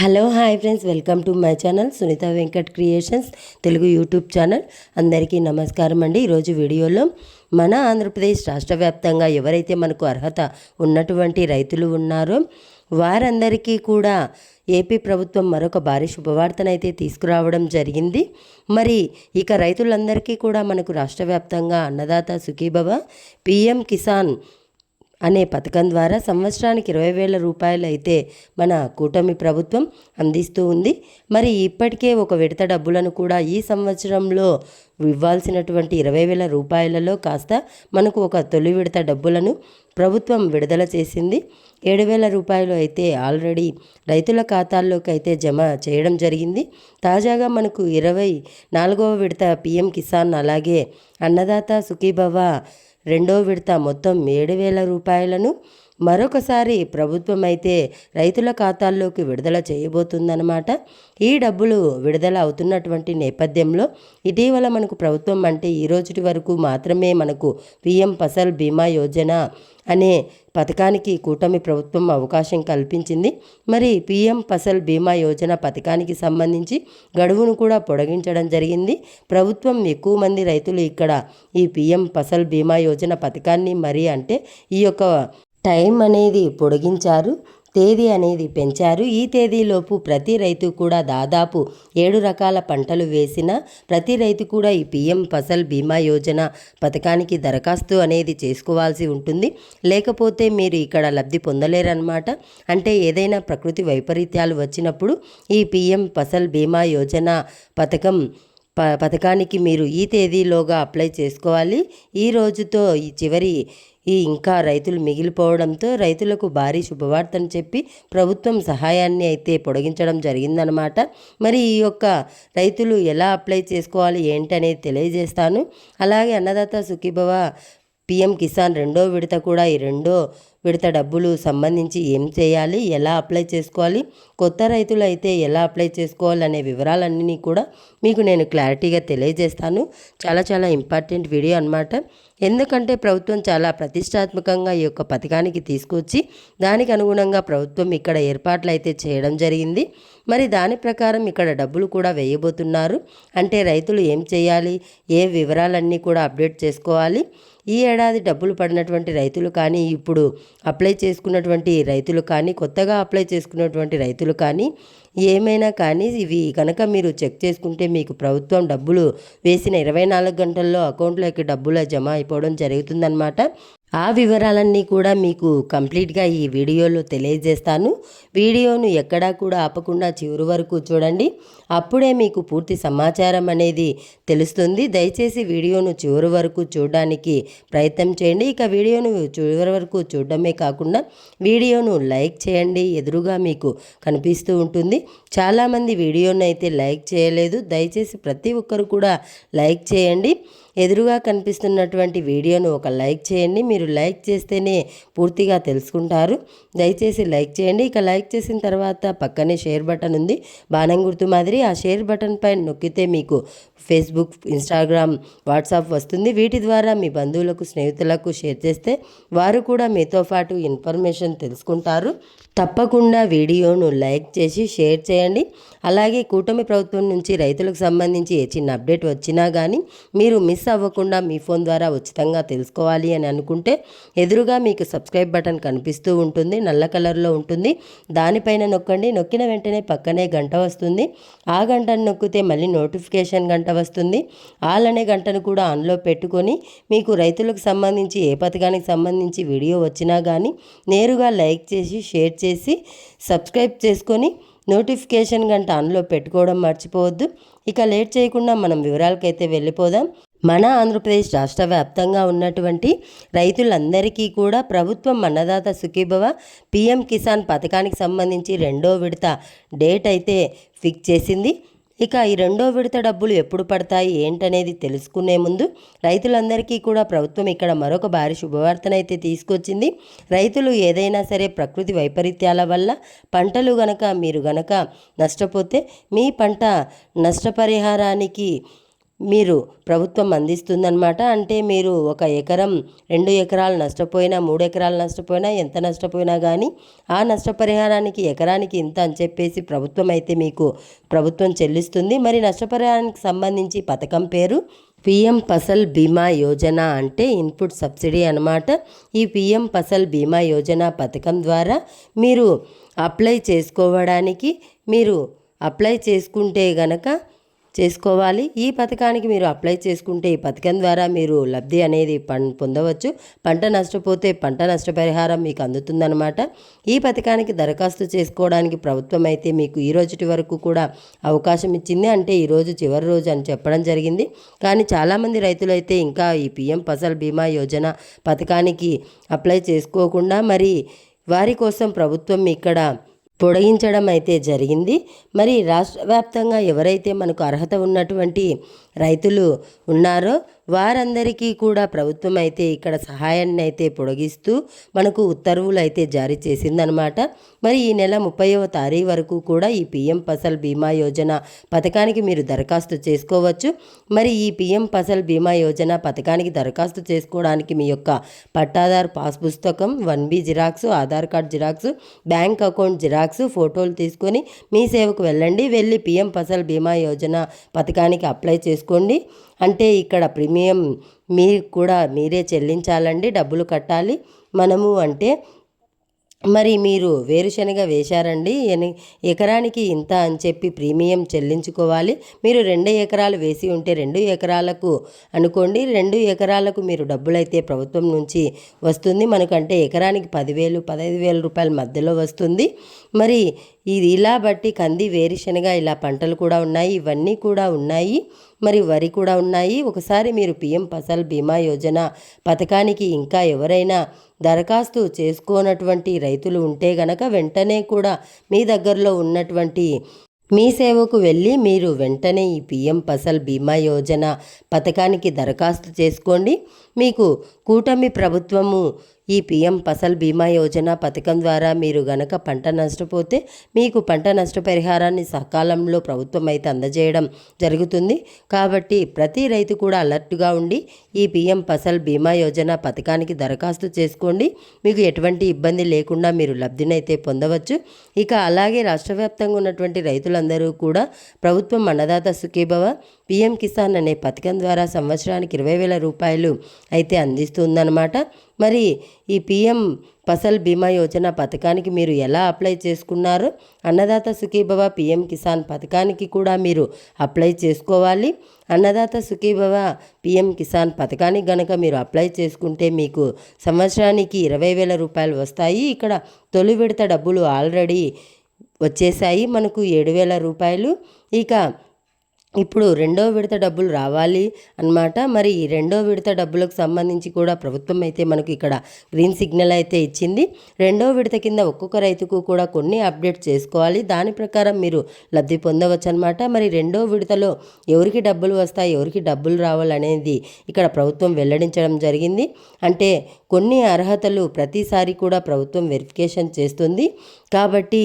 Hello hi friends, welcome to my channel Sunitha Venkat creations Telugu YouTube channel. అందరికీ నమస్కారం అండి. ఈరోజు వీడియోలో మన ఆంధ్రప్రదేశ్ రాష్ట్ర వ్యాప్తంగా ఎవరైతే మనకు అర్హత ఉన్నటువంటి రైతులు ఉన్నారో వారందరికీ కూడా ఏపీ ప్రభుత్వం మరొక భారీ శుభవార్తనైతే తీసుకురావడం జరిగింది. మరి ఇక రైతులందరికీ కూడా మనకు రాష్ట్ర వ్యాప్తంగా అన్నదాత సుఖీభవ పిఎం కిసాన్ అనే పథకం ద్వారా సంవత్సరానికి 20,000 రూపాయలు అయితే మన కూటమి ప్రభుత్వం అందిస్తూ ఉంది. మరి ఇప్పటికే ఒక విడత డబ్బులను కూడా ఈ సంవత్సరంలో ఇవ్వాల్సినటువంటి 20,000 రూపాయలలో కాస్త మనకు ఒక తొలి విడత డబ్బులను ప్రభుత్వం విడుదల చేసింది. 7,000 రూపాయలు అయితే ఆల్రెడీ రైతుల ఖాతాల్లోకి అయితే జమ చేయడం జరిగింది. తాజాగా మనకు 24వ విడత పిఎం కిసాన్ అలాగే అన్నదాత సుఖీభవ రెండో విడత మొత్తం 7,000 రూపాయలను మరొకసారి ప్రభుత్వం అయితే రైతుల ఖాతాల్లోకి విడుదల చేయబోతుందన్నమాట. ఈ డబ్బులు విడుదల అవుతున్నటువంటి నేపథ్యంలో ఇటీవల మనకు ప్రభుత్వం అంటే ఈ రోజుటి వరకు మాత్రమే మనకు పిఎం ఫసల్ బీమా యోజన అనే పథకానికి కూటమి ప్రభుత్వం అవకాశం కల్పించింది. మరి పిఎం ఫసల్ బీమా యోజన పథకానికి సంబంధించి గడువును కూడా పొడిగించడం జరిగింది. ప్రభుత్వం ఎక్కువ మంది రైతులు ఇక్కడ ఈ పిఎం ఫసల్ బీమా యోజన పథకాన్ని మరి అంటే ఈ యొక్క టైం అనేది పొడిగించారు, తేదీ అనేది పెంచారు. ఈ తేదీలోపు ప్రతి రైతు కూడా దాదాపు 7 రకాల పంటలు వేసిన ప్రతి రైతు కూడా ఈ పిఎం ఫసల్ బీమా యోజన పథకానికి దరఖాస్తు అనేది చేసుకోవాల్సి ఉంటుంది. లేకపోతే మీరు ఇక్కడ లబ్ధి పొందలేరన్నమాట. అంటే ఏదైనా ప్రకృతి వైపరీత్యాలు వచ్చినప్పుడు ఈ పిఎం ఫసల్ బీమా యోజన పథకానికి మీరు ఈ తేదీలోగా అప్లై చేసుకోవాలి. ఈ రోజుతో ఈ చివరి ఇంకా రైతులు మిగిలిపోవడంతో రైతులకు భారీ శుభవార్తను చెప్పి ప్రభుత్వం సహాయాన్ని అయితే పొడిగించడం జరిగిందనమాట. మరి ఈ యొక్క రైతులు ఎలా అప్లై చేసుకోవాలి ఏంటనేది తెలియజేస్తాను. అలాగే అన్నదాత సుఖీభవ పిఎం కిసాన్ రెండో విడత కూడా ఈ రెండో విడత డబ్బులు సంబంధించి ఏం చేయాలి, ఎలా అప్లై చేసుకోవాలి, కొత్త రైతులు అయితే ఎలా అప్లై చేసుకోవాలి అనే వివరాలన్నీ కూడా మీకు నేను క్లారిటీగా తెలియజేస్తాను. చాలా ఇంపార్టెంట్ వీడియో అన్నమాట. ఎందుకంటే ప్రభుత్వం చాలా ప్రతిష్టాత్మకంగా ఈ యొక్క పథకానికి తీసుకొచ్చి దానికి అనుగుణంగా ప్రభుత్వం ఇక్కడ ఏర్పాట్లు అయితే చేయడం జరిగింది. మరి దాని ప్రకారం ఇక్కడ డబ్బులు కూడా వేయబోతున్నారు. అంటే రైతులు ఏం చేయాలి, ఏ వివరాలన్నీ కూడా అప్డేట్ చేసుకోవాలి. ఈ ఏడాది డబ్బులు పడినటువంటి రైతులు కానీ, ఇప్పుడు అప్లై చేసుకున్నటువంటి రైతులు కానీ, కొత్తగా అప్లై చేసుకున్నటువంటి రైతులు కానీ, ఏమైనా కానీ ఇవి కనుక మీరు చెక్ చేసుకుంటే మీకు ప్రభుత్వం డబ్బులు వేసిన 24 గంటల్లో అకౌంట్లోకి డబ్బులు జమ అయిపోవడం జరుగుతుందన్నమాట. ఆ వివరాలన్నీ కూడా మీకు కంప్లీట్గా ఈ వీడియోలో తెలియజేస్తాను. వీడియోను ఎక్కడా కూడా ఆపకుండా చివరి వరకు చూడండి. అప్పుడే మీకు పూర్తి సమాచారం అనేది తెలుస్తుంది. దయచేసి వీడియోను చివరి వరకు చూడడానికి ప్రయత్నం చేయండి. ఇక వీడియోను చివరి వరకు చూడడమే కాకుండా వీడియోను లైక్ చేయండి. ఎదురుగా మీకు కనిపిస్తూ ఉంటుంది. చాలామంది వీడియోను అయితే లైక్ చేయలేదు. దయచేసి ప్రతి ఒక్కరు కూడా లైక్ చేయండి. ఎదురుగా కనిపిస్తున్నటువంటి వీడియోను ఒక లైక్ చేయండి. మీరు లైక్ చేస్తేనే పూర్తిగా తెలుసుకుంటారు. దయచేసి లైక్ చేయండి. ఇక లైక్ చేసిన తర్వాత పక్కనే షేర్ బటన్ ఉంది, బాణం గుర్తు మాదిరి. ఆ షేర్ బటన్ పైన నొక్కితే మీకు ఫేస్బుక్, ఇన్స్టాగ్రామ్, వాట్సాప్ వస్తుంది. వీటి ద్వారా మీ బంధువులకు, స్నేహితులకు షేర్ చేస్తే వారు కూడా మీతో పాటు ఇన్ఫర్మేషన్ తెలుసుకుంటారు. తప్పకుండా వీడియోను లైక్ చేసి షేర్ చేయండి. అలాగే కూటమి ప్రభుత్వం నుంచి రైతులకు సంబంధించి ఏ చిన్న అప్డేట్ వచ్చినా కానీ మీరు మిస్ అవ్వకుండా మీ ఫోన్ ద్వారా ఉచితంగా తెలుసుకోవాలి అని అనుకుంటే ఎదురుగా మీకు సబ్స్క్రైబ్ బటన్ కనిపిస్తూ ఉంటుంది, నల్ల కలర్లో ఉంటుంది. దానిపైన నొక్కండి. నొక్కిన వెంటనే పక్కనే గంట వస్తుంది. ఆ గంటను నొక్కితే మళ్ళీ నోటిఫికేషన్ గంట వస్తుంది. ఆల్ అనే గంటను కూడా ఆన్లో పెట్టుకొని మీకు రైతులకు సంబంధించి ఏ పథకానికి సంబంధించి వీడియో వచ్చినా కానీ నేరుగా లైక్ చేసి షేర్ చేసి సబ్స్క్రైబ్ చేసుకొని నోటిఫికేషన్ గంట ఆన్లో పెట్టుకోవడం మర్చిపోవద్దు. ఇక లేట్ చేయకుండా మనం వివరాలకైతే వెళ్ళిపోదాం. మన ఆంధ్రప్రదేశ్ రాష్ట్ర వ్యాప్తంగా ఉన్నటువంటి రైతులందరికీ కూడా ప్రభుత్వం అన్నదాత సుఖీభవ పిఎం కిసాన్ పథకానికి సంబంధించి రెండో విడత డేట్ అయితే ఫిక్స్ చేసింది. ఇక ఈ రెండో విడత డబ్బులు ఎప్పుడు పడతాయి ఏంటనేది తెలుసుకునే ముందు రైతులందరికీ కూడా ప్రభుత్వం ఇక్కడ మరొక భారీ శుభవార్తనైతే తీసుకొచ్చింది. రైతులు ఏదైనా సరే ప్రకృతి వైపరీత్యాల వల్ల పంటలు మీరు నష్టపోతే మీ పంట నష్టపరిహారానికి మీరు ప్రభుత్వం అందిస్తుందన్నమాట. అంటే మీరు 1 ఎకరం 2 ఎకరాలు నష్టపోయినా 3 ఎకరాలు నష్టపోయినా ఎంత నష్టపోయినా కానీ ఆ నష్టపరిహారానికి ఎకరానికి ఇంత అని చెప్పేసి ప్రభుత్వం చెల్లిస్తుంది. మరి నష్టపరిహారానికి సంబంధించి పథకం పేరు పిఎం ఫసల్ బీమా యోజన, అంటే ఇన్పుట్ సబ్సిడీ అన్నమాట. ఈ పిఎం ఫసల్ బీమా యోజన పథకం ద్వారా మీరు అప్లై చేసుకుంటే గనక చేసుకోవాలి. ఈ పథకానికి మీరు అప్లై చేసుకుంటే ఈ పథకం ద్వారా మీరు లబ్ధి అనేది పొందవచ్చు. పంట నష్టపోతే పంట నష్టపరిహారం మీకు అందుతుందన్నమాట. ఈ పథకానికి దరఖాస్తు చేసుకోవడానికి ప్రభుత్వం అయితే మీకు ఈ రోజుటి వరకు కూడా అవకాశం ఇచ్చింది. అంటే ఈరోజు చివరి రోజు అని చెప్పడం జరిగింది. కానీ చాలామంది రైతులు అయితే ఇంకా ఈ పిఎం ఫసల్ బీమా యోజన పథకానికి అప్లై చేసుకోకుండా మరి వారి కోసం ప్రభుత్వం ఇక్కడ పొడిగించడం అయితే జరిగింది. మరి రాష్ట్ర వ్యాప్తంగా ఎవరైతే మనకు అర్హత ఉన్నటువంటి రైతులు ఉన్నారో వారందరికీ కూడా ప్రభుత్వం అయితే ఇక్కడ సహాయాన్ని అయితే పొడిగిస్తూ మనకు ఉత్తర్వులు అయితే జారీ చేసిందనమాట. మరి ఈ నెల 30వ తారీఖు వరకు కూడా ఈ పిఎం ఫసల్ బీమా యోజన పథకానికి మీరు దరఖాస్తు చేసుకోవచ్చు. మరి ఈ పిఎం ఫసల్ బీమా యోజన పథకానికి దరఖాస్తు చేసుకోవడానికి మీ యొక్క పట్టాదారు పాస్ పుస్తకం, 1B xerox, Aadhaar card xerox, bank account xerox, ఫోటోలు తీసుకొని మీ సేవకు వెళ్ళి పిఎం ఫసల్ బీమా యోజన పథకానికి అప్లై చేసుకోండి. అంటే ఇక్కడ ప్రీమియం మీరే చెల్లించాలండి, డబ్బులు కట్టాలి. మరి మీరు వేరుశనగ వేశారండి, ఎకరానికి ఇంత అని చెప్పి ప్రీమియం చెల్లించుకోవాలి. మీరు 2 ఎకరాలు వేసి ఉంటే 2 ఎకరాలకు అనుకోండి, 2 ఎకరాలకు మీరు డబ్బులైతే ప్రభుత్వం నుంచి వస్తుంది. మనకంటే ఎకరానికి 10,000 15,000 రూపాయల మధ్యలో వస్తుంది. మరి ఇది ఇలా బట్టి కంది, వేరుశనగ ఇలా పంటలు కూడా ఉన్నాయి, ఇవన్నీ కూడా ఉన్నాయి. మరి వరి కూడా ఉన్నాయి. ఒకసారి మీరు పిఎం ఫసల్ బీమా యోజన పథకానికి ఇంకా ఎవరైనా దరఖాస్తు చేసుకోనటువంటి రైతులు ఉంటే గనక వెంటనే కూడా మీ దగ్గరలో ఉన్నటువంటి మీ సేవకు వెళ్ళి మీరు వెంటనే ఈ పిఎం ఫసల్ బీమా యోజన పథకానికి దరఖాస్తు చేసుకోండి. మీకు కూటమి ప్రభుత్వము ఈ పిఎం ఫసల్ బీమా యోజన పథకం ద్వారా మీరు గనక పంట నష్టపోతే మీకు పంట నష్టపరిహారాన్ని సకాలంలో ప్రభుత్వం అయితే అందజేయడం జరుగుతుంది. కాబట్టి ప్రతి రైతు కూడా అలర్ట్గా ఉండి ఈ పిఎం ఫసల్ బీమా యోజన పథకానికి దరఖాస్తు చేసుకోండి. మీకు ఎటువంటి ఇబ్బంది లేకుండా మీరు లబ్ధినైతే పొందవచ్చు. ఇక అలాగే రాష్ట్ర వ్యాప్తంగా ఉన్నటువంటి రైతులందరూ కూడా ప్రభుత్వం అన్నదాత సుఖీభవ పిఎం కిసాన్ అనే పథకం ద్వారా సంవత్సరానికి 20,000 రూపాయలు అయితే అందిస్తుందన్నమాట. మరి ఈ పిఎం ఫసల్ బీమా యోజన పథకానికి మీరు ఎలా అప్లై చేసుకున్నారో అన్నదాత సుఖీభవ పిఎం కిసాన్ పథకానికి కూడా మీరు అప్లై చేసుకోవాలి. అన్నదాత సుఖీభవ పిఎం కిసాన్ పథకానికి గనక మీరు అప్లై చేసుకుంటే మీకు సంవత్సరానికి 20,000 రూపాయలు వస్తాయి. ఇక్కడ తొలి విడత డబ్బులు ఆల్రెడీ వచ్చేసాయి, మనకు 7,000 రూపాయలు. ఇక ఇప్పుడు 2వ విడత డబ్బులు రావాలి అన్నమాట. మరి ఈ 2వ విడత డబ్బులకు సంబంధించి కూడా ప్రభుత్వం అయితే మనకు ఇక్కడ గ్రీన్ సిగ్నల్ అయితే ఇచ్చింది. 2వ విడత కింద ఒక్కొక్క రైతుకు కూడా కొన్ని అప్డేట్ చేసుకోవాలి, దాని ప్రకారం మీరు లబ్ధి పొందవచ్చు అనమాట. మరి 2వ విడతలో ఎవరికి డబ్బులు వస్తాయి, ఎవరికి డబ్బులు రావాలనేది ఇక్కడ ప్రభుత్వం వెల్లడించడం జరిగింది. అంటే కొన్ని అర్హతలు ప్రతిసారి కూడా ప్రభుత్వం వెరిఫికేషన్ చేస్తుంది. కాబట్టి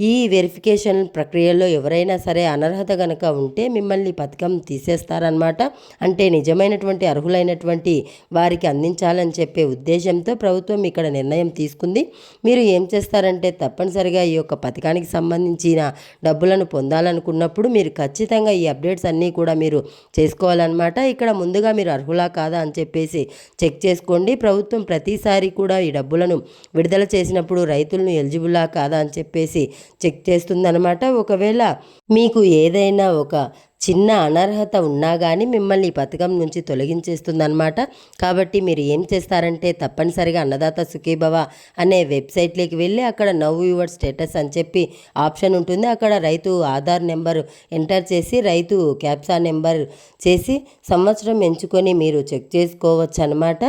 ఈ వెరిఫికేషన్ ప్రక్రియలో ఎవరైనా సరే అనర్హత కనుక ఉంటే మిమ్మల్ని పథకం తీసేస్తారనమాట. అంటే నిజమైనటువంటి అర్హులైనటువంటి వారికి అందించాలని చెప్పే ఉద్దేశంతో ప్రభుత్వం ఇక్కడ నిర్ణయం తీసుకుంది. మీరు ఏం చేస్తారంటే తప్పనిసరిగా ఈ యొక్క పథకానికి సంబంధించిన డబ్బులను పొందాలనుకున్నప్పుడు మీరు ఖచ్చితంగా ఈ అప్డేట్స్ అన్నీ కూడా మీరు చేసుకోవాలన్నమాట. ఇక్కడ ముందుగా మీరు అర్హులా కాదా అని చెప్పేసి చెక్ చేసుకోండి. ప్రభుత్వం ప్రతిసారి కూడా ఈ డబ్బులను విడుదల చేసినప్పుడు రైతులను ఎలిజిబులా కాదా అని చెప్పేసి చెక్ చేస్తుందన్నమాట. ఒకవేళ మీకు ఏదైనా ఒక చిన్న అనర్హత ఉన్నా కానీ మిమ్మల్ని ఈ పథకం నుంచి తొలగించేస్తుందన్నమాట. కాబట్టి మీరు ఏం చేస్తారంటే తప్పనిసరిగా అన్నదాత సుఖీభవ అనే వెబ్సైట్లోకి వెళ్ళి అక్కడ నవ్ యువర్ స్టేటస్ అని చెప్పి ఆప్షన్ ఉంటుంది. అక్కడ రైతు ఆధార్ నెంబర్ ఎంటర్ చేసి రైతు క్యాప్చా నెంబర్ చేసి సంవత్సరం ఎంచుకొని మీరు చెక్ చేసుకోవచ్చు అన్నమాట.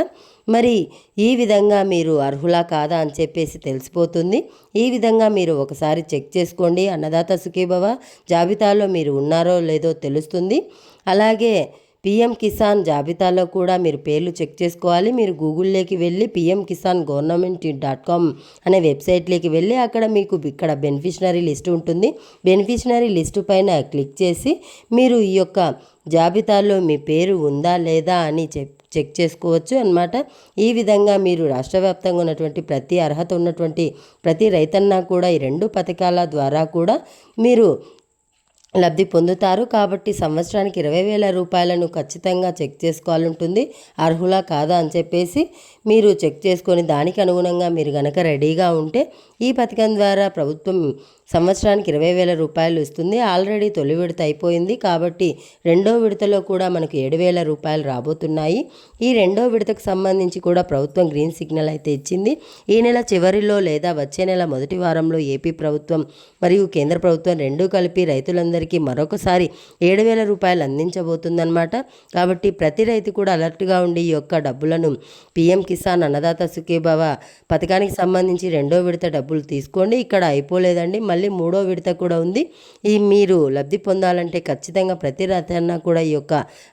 మరి ఈ విధంగా మీరు అర్హులా కాదా అని చెప్పేసి తెలిసిపోతుంది. ఈ విధంగా మీరు ఒకసారి చెక్ చేసుకోండి. అన్నదాత సుఖీభవ జాబితాలో మీరు ఉన్నారో లేదో తెలుస్తుంది. అలాగే పీఎం కిసాన్ జాబితాలో కూడా మీరు పేర్లు చెక్ చేసుకోవాలి. మీరు గూగుల్లోకి వెళ్ళి pmkisangovernment.com అనే వెబ్సైట్లోకి వెళ్ళి అక్కడ మీకు ఇక్కడ బెనిఫిషనరీ లిస్ట్ ఉంటుంది. బెనిఫిషనరీ లిస్టు పైన క్లిక్ చేసి మీరు ఈ యొక్క జాబితాలో మీ పేరు ఉందా లేదా అని చెక్ చేసుకోవచ్చు అన్నమాట. ఈ విధంగా మీరు రాష్ట్ర వ్యాప్తంగా ఉన్నటువంటి ప్రతి అర్హత ఉన్నటువంటి ప్రతి రైతన్నా కూడా ఈ 2 పథకాల ద్వారా కూడా మీరు లబ్ధి పొందుతారు. కాబట్టి సంవత్సరానికి 20,000 రూపాయలను ఖచ్చితంగా చెక్ చేసుకోవాలి ఉంటుంది. అర్హులా కాదా అని చెప్పేసి మీరు చెక్ చేసుకొని దానికి అనుగుణంగా మీరు గనక రెడీగా ఉంటే ఈ పథకం ద్వారా ప్రభుత్వం సంవత్సరానికి 20,000 రూపాయలు ఇస్తుంది. ఆల్రెడీ తొలి విడత అయిపోయింది కాబట్టి రెండో విడతలో కూడా మనకు 7,000 రూపాయలు రాబోతున్నాయి. ఈ రెండో విడతకు సంబంధించి కూడా ప్రభుత్వం గ్రీన్ సిగ్నల్ అయితే ఇచ్చింది. ఈ నెల చివరిలో లేదా వచ్చే నెల మొదటి వారంలో ఏపీ ప్రభుత్వం మరియు కేంద్ర ప్రభుత్వం రెండూ కలిపి రైతులందరికీ మరొకసారి 7,000 రూపాయలు అందించబోతుందన్నమాట. కాబట్టి ప్రతి రైతు కూడా అలర్ట్గా ఉండి ఈ యొక్క డబ్బులను పీఎం కిసాన్ అన్నదాత సుఖీభవ పథకానికి సంబంధించి రెండో విడత డబ్బులు తీసుకోండి. ఇక్కడ అయిపోలేదండి, మళ్ళీ మూడో విడత కూడా ఉంది. ఈ మీరు లబ్ధి పొందాలంటే ఖచ్చితంగా ప్రతి రైతన్నా కూడా ఈ యొక్క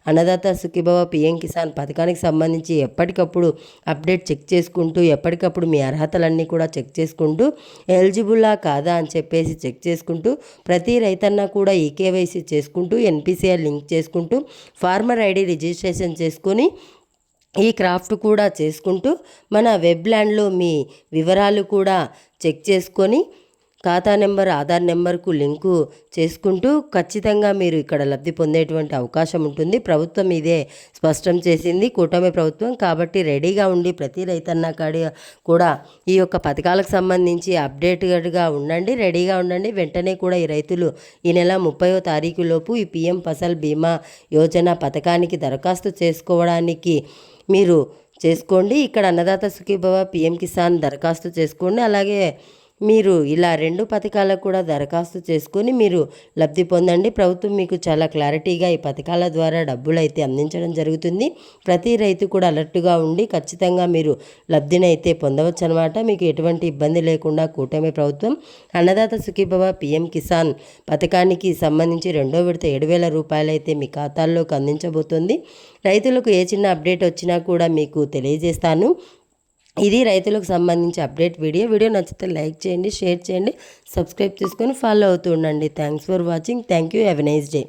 అన్నదాత సుఖీభవ పీఎం కిసాన్ పథకానికి సంబంధించి ఎప్పటికప్పుడు అప్డేట్ చెక్ చేసుకుంటూ ఎప్పటికప్పుడు మీ అర్హతలన్నీ కూడా చెక్ చేసుకుంటూ ఎలిజిబుల్లా కాదా అని చెప్పేసి చెక్ చేసుకుంటూ ప్రతి రైతన్నా కూడా ఈకేవైసీ చేసుకుంటూ ఎన్పిసిఐ లింక్ చేసుకుంటూ ఫార్మర్ ఐడి రిజిస్ట్రేషన్ చేసుకొని ఈ క్రాఫ్ట్ కూడా చేసుకుంటూ మన వెబ్లాండ్లో మీ వివరాలు కూడా చెక్ చేసుకొని ఖాతా నెంబర్ ఆధార్ నెంబర్కు లింకు చేసుకుంటూ ఖచ్చితంగా మీరు ఇక్కడ లబ్ధి పొందేటువంటి అవకాశం ఉంటుంది. ప్రభుత్వం ఇదే స్పష్టం చేసింది, కూటమి ప్రభుత్వం. కాబట్టి రెడీగా ఉండి ప్రతి రైతన్న కూడా ఈ యొక్క పథకాలకు సంబంధించి అప్డేటెడ్గా ఉండండి, రెడీగా ఉండండి. వెంటనే కూడా ఈ రైతులు ఈ నెల 30వ తారీఖు లోపు ఈ పీఎం ఫసల్ బీమా యోజన పథకానికి దరఖాస్తు చేసుకోవడానికి మీరు చేసుకోండి. ఇక్కడ అన్నదాత సుఖీభవ పీఎం కిసాన్ దరఖాస్తు చేసుకోండి. అలాగే మీరు ఇలా 2 పథకాలకు కూడా దరఖాస్తు చేసుకొని మీరు లబ్ధి పొందండి. ప్రభుత్వం మీకు చాలా క్లారిటీగా ఈ పథకాల ద్వారా డబ్బులు అయితే అందించడం జరుగుతుంది. ప్రతి రైతు కూడా అలర్ట్గా ఉండి ఖచ్చితంగా మీరు లబ్ధిని అయితే పొందవచ్చు అనమాట. మీకు ఎటువంటి ఇబ్బంది లేకుండా కూటమి ప్రభుత్వం అన్నదాత సుఖీభవ పీఎం కిసాన్ పథకానికి సంబంధించి రెండో విడత 7,000 రూపాయలు అయితే మీ ఖాతాల్లోకి అందించబోతుంది. రైతులకు ఏ చిన్న అప్డేట్ వచ్చినా కూడా మీకు తెలియజేస్తాను. ఇది రైతులకు సంబంధించి అప్డేట్ వీడియో నచ్చితే లైక్ చేయండి, షేర్ చేయండి, సబ్స్క్రైబ్ చేసుకొని ఫాలో అవుతూ ఉండండి. Thanks for watching. Thank you. Have a nice day.